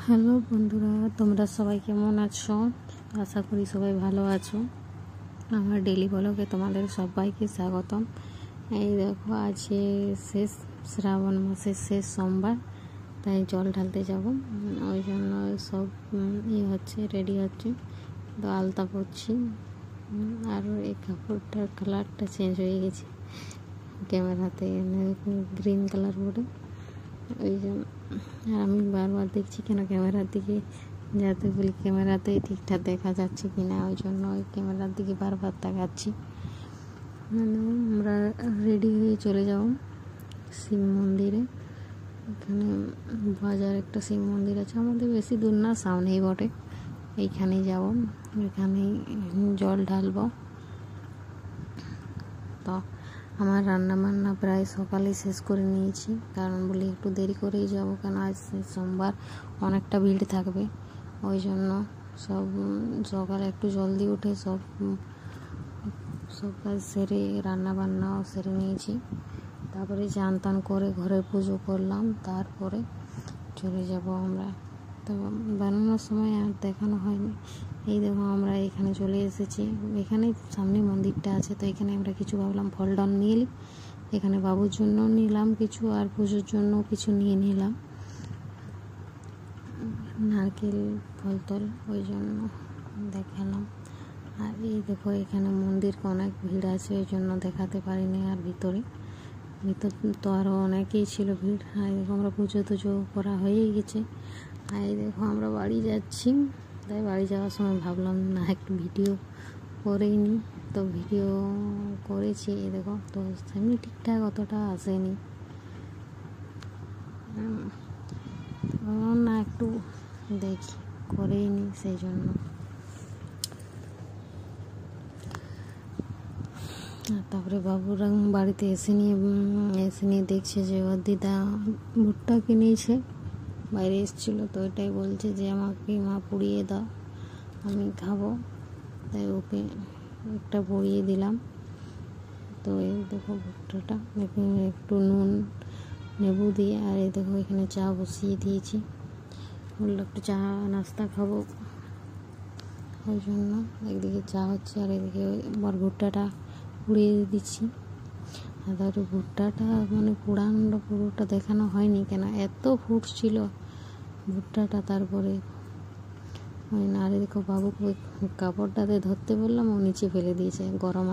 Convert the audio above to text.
Hello বন্ধুরা, তোমরা সবাই কেমন আছো? আশা করি সবাই ভালো আছো। আমার ডেলি ব্লগে তোমাদের সবাইকে স্বাগতম। এই দেখো, আজকে শেষ শ্রাবণ মাসের শেষ সোমবার, তাই জল ঢালতে যাব। ওই জন্য সব হচ্ছে, রেডি হচ্ছে। তো আলতা পরছি। আর এই কাপড়টার কালারটা চেঞ্জ হয়ে গেছে ক্যামেরাতে, গ্রিন কালার বলে। ওই জন্য আর আমি বারবার দেখছি কেন ক্যামেরার দিকে, যাতে বলি ক্যামেরাতেই ঠিকঠাক দেখা যাচ্ছে কি না, ওই জন্য ওই ক্যামেরার দিকে বারবার তাকাচ্ছি। আমরা রেডি হয়ে চলে যাব শিব মন্দিরে। এখানে বাজার একটা শিব মন্দির আছে, আমাদের বেশি দূর না, সামনেই বটে। এইখানেই যাব, এখানেই জল ঢালব। তো আমার রান্নাবান্না প্রায় সকালে শেষ করে নিয়েছি, কারণ বলি একটু দেরি করেই যাব, কেন আজ সোমবার অনেকটা ভিড় থাকবে। ওই জন্য সব সকালে একটু জলদি উঠে সব কাজ সেরে রান্নাবান্নাও সেরে নিয়েছি। তারপরে চান টান করে ঘরে পুজো করলাম, তারপরে চলে যাব আমরা। তো বানানোর সময় আর দেখানো হয়নি। এই দেখো, আমরা এখানে চলে এসেছি। এখানে সামনে মন্দিরটা আছে, তো এখানে আমরা কিছু ভাবলাম ফল ডাল নিয়ে নিই। এখানে বাবুর জন্য নিলাম কিছু, আর পুজোর জন্য কিছু নিয়ে নিলাম, নারকেল ফল টল, ওই জন্য দেখালাম। আর এই দেখো, এখানে মন্দির অনেক ভিড় আছে, ওই জন্য দেখাতে পারিনি। আর ভিতর তো আরও অনেকেই ছিল ভিড়। আর দেখো, আমরা পুজো টুজো করা হয়েই গেছে। আর এই দেখো, আমরা বাড়ি যাচ্ছি। তাই বাড়ি যাওয়ার সময় ভাবলাম না একটু ভিডিও করেই নিই, তো ভিডিও করেছি। এই দেখো, তো সেমনি ঠিকঠাক অতটা আসেনি, না একটু দেখি করেই নিই, সেই জন্য। তারপরে বাবুরা বাড়িতে এসে নিয়ে দেখছে যে ওর দিদা ভুট্টা কিনেছে, বাইরে এসেছিলো, তো এটাই বলছে যে আমাকে মা পুড়িয়ে দাও, আমি খাবো। তাই ওকে একটা পুড়িয়ে দিলাম। তো এই দেখো ভুট্টাটা একটু নুন নেবু দিয়ে, আর এই দেখো এখানে চা বসিয়ে দিয়েছি। বললো একটু চা নাস্তা খাবো, ওই জন্য একদিকে চা হচ্ছে আর এদিকে ভুট্টাটা পুড়িয়ে দিচ্ছি। আর তারপরে ভুট্টাটা মানে পোড়ানোটা পুরোটা দেখানো হয়নি, কেন এত ফুটছিল ভুট্টাটা। তারপরে ওই না, আর দেখো বাবুকে ওই কাপড়টাতে ধরতে বললাম, ও নিচে ফেলে দিয়েছে। গরম